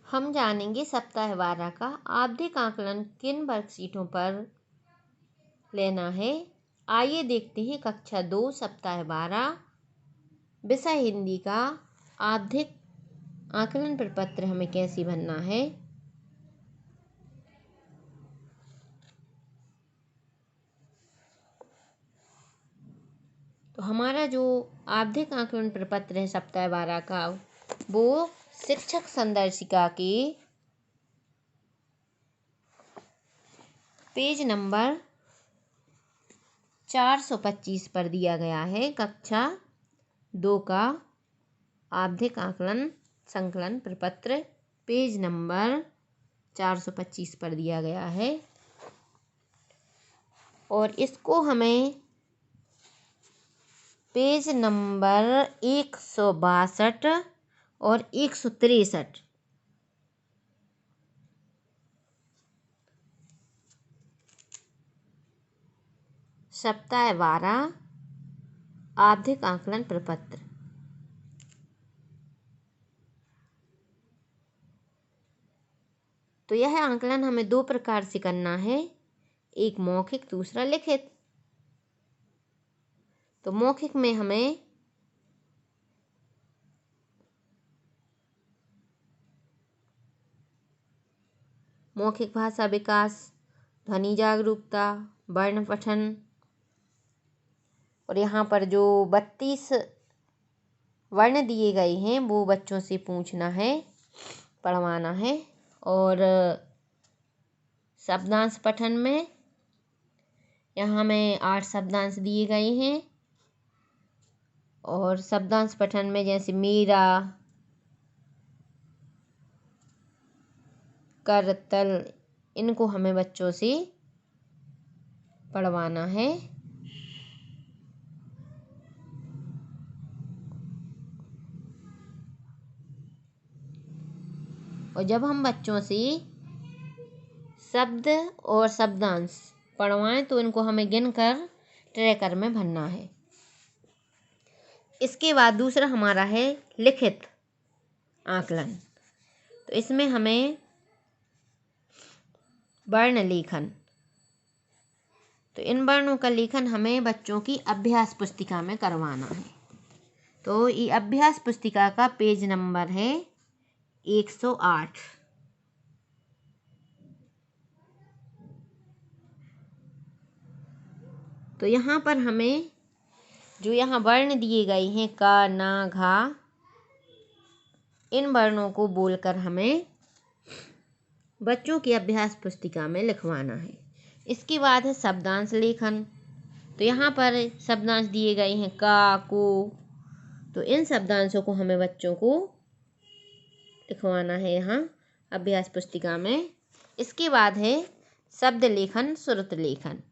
हम जानेंगे सप्ताह 12 का आवधिक आकलन किन वर्कशीटों पर लेना है। आइए देखते हैं कक्षा 2 सप्ताह 12 विषय हिंदी का आवधिक आकलन प्रपत्र हमें कैसे भरना है। तो हमारा जो आवधिक आकलन प्रपत्र है सप्ताह 12 का, वो शिक्षक संदर्शिका के पेज नंबर 425 पर दिया गया है। कक्षा 2 का आवधिक आकलन संकलन प्रपत्र पेज नंबर 425 पर दिया गया है और इसको हमें पेज नंबर 162 और 163 सप्ताह 12 आवधिक आकलन प्रपत्र। तो यह आकलन हमें दो प्रकार से करना है, एक मौखिक दूसरा लिखित। तो मौखिक में हमें मौखिक भाषा विकास, ध्वनि जागरूकता, वर्ण पठन और यहाँ पर जो 32 वर्ण दिए गए हैं वो बच्चों से पूछना है, पढ़वाना है। और शब्दांश पठन में यहाँ हमें 8 शब्दांश दिए गए हैं और शब्दांश पठन में जैसे मेरा, करतल, इनको हमें बच्चों से पढ़वाना है। और जब हम बच्चों से शब्द और शब्दांश पढ़वाएं तो इनको हमें गिनकर ट्रैकर में भरना है। इसके बाद दूसरा हमारा है लिखित आकलन। तो इसमें हमें वर्ण लेखन, तो इन वर्णों का लेखन हमें बच्चों की अभ्यास पुस्तिका में करवाना है। तो ये अभ्यास पुस्तिका का पेज नंबर है 108। तो यहाँ पर हमें जो यहाँ वर्ण दिए गए हैं का, ना, घा, इन वर्णों को बोलकर हमें बच्चों की अभ्यास पुस्तिका में लिखवाना है। इसके बाद है शब्दांश लेखन। तो यहाँ पर शब्दांश दिए गए हैं का, को, तो इन शब्दांशों को हमें बच्चों को लिखवाना है यहाँ अभ्यास पुस्तिका में। इसके बाद है शब्द लेखन, श्रुत लेखन।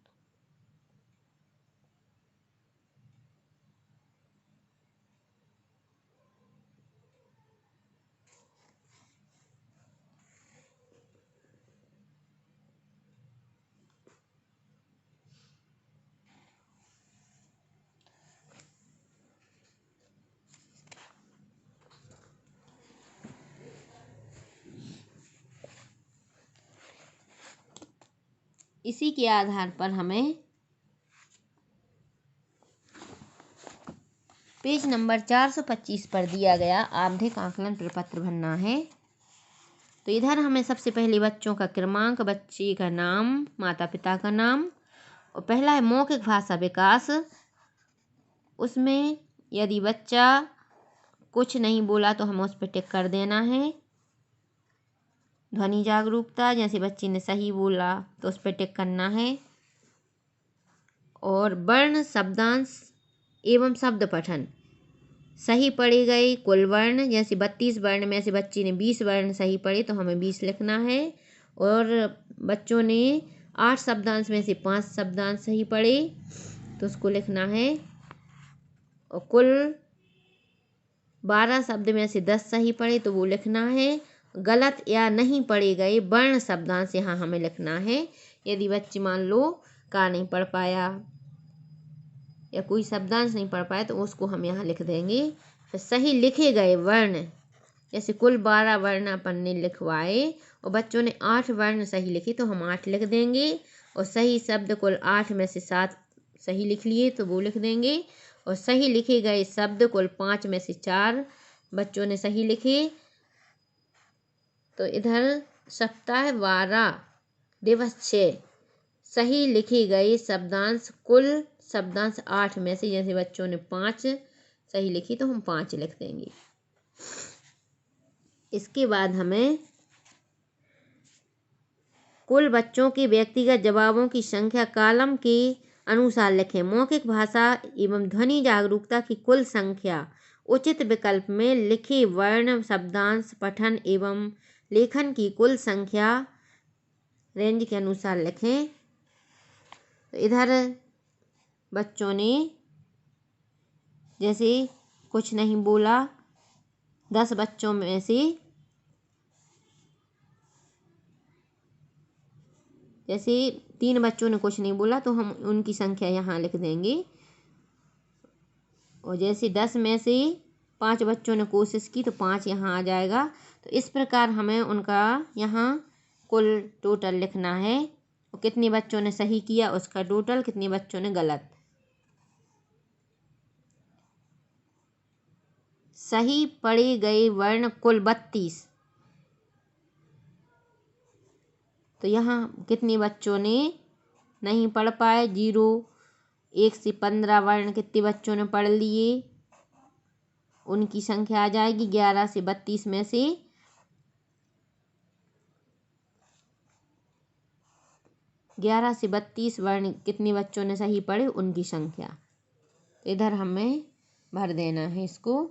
इसी के आधार पर हमें पेज नंबर 425 पर दिया गया आवधिक आकलन प्रपत्र भरना है। तो इधर हमें सबसे पहले बच्चों का क्रमांक, बच्चे का नाम, माता पिता का नाम और पहला है मौखिक भाषा विकास। उसमें यदि बच्चा कुछ नहीं बोला तो हमें उस पर टिक कर देना है। ध्वनि जागरूकता, जैसे बच्चे ने सही बोला तो उस पर टिक करना है। और वर्ण, शब्दांश एवं शब्द पठन, सही पढ़े गए कुल वर्ण, जैसे 32 वर्ण में से बच्चे ने 20 वर्ण सही पढ़े तो हमें 20 लिखना है। और बच्चों ने 8 शब्दांश में से 5 शब्दांश सही पढ़े तो उसको लिखना है। और कुल 12 शब्द में से 10 सही पढ़े तो वो लिखना है। गलत या नहीं पढ़े गए वर्ण शब्दांश यहाँ हमें लिखना है। यदि बच्चे मान लो का नहीं पढ़ पाया या कोई शब्दांश नहीं पढ़ पाया तो उसको हम यहाँ लिख देंगे। फिर सही लिखे गए वर्ण जैसे कुल 12 वर्ण अपन ने लिखवाए और बच्चों ने 8 वर्ण सही लिखे तो हम 8 लिख देंगे, और सही शब्द कुल 8 में से 7 सही लिख लिए तो वो लिख देंगे, और सही लिखे गए शब्द कुल 5 में से 4 बच्चों ने सही लिखे। तो इधर सप्ताह 12 दिवस 6 सही लिखे गए शब्दांश कुल शब्दांश 8 में से, जैसे बच्चों ने 5 सही लिखी तो हम 5 लिख देंगे। इसके बाद हमें कुल बच्चों के व्यक्तिगत जवाबों की संख्या कॉलम के अनुसार लिखें। मौखिक भाषा एवं ध्वनि जागरूकता की कुल संख्या उचित विकल्प में लिखे वर्ण शब्दांश पठन एवं लेखन की कुल संख्या रेंज के अनुसार लिखें। तो इधर बच्चों ने जैसे कुछ नहीं बोला, 10 बच्चों में से जैसे 3 बच्चों ने कुछ नहीं बोला तो हम उनकी संख्या यहाँ लिख देंगे, और जैसे 10 में से 5 बच्चों ने कोशिश की तो 5 यहाँ आ जाएगा। तो इस प्रकार हमें उनका यहाँ कुल टोटल लिखना है, और कितने बच्चों ने सही किया उसका टोटल, कितने बच्चों ने गलत। सही पढ़े गए वर्ण कुल 32, तो यहाँ कितने बच्चों ने नहीं पढ़ पाए, 0 1 से 15 वर्ण कितने बच्चों ने पढ़ लिए, उनकी संख्या आ जाएगी 11 से 32 में से 11 से 32 वर्ण कितने बच्चों ने सही पढ़े उनकी संख्या। इधर हमें भर देना है इसको।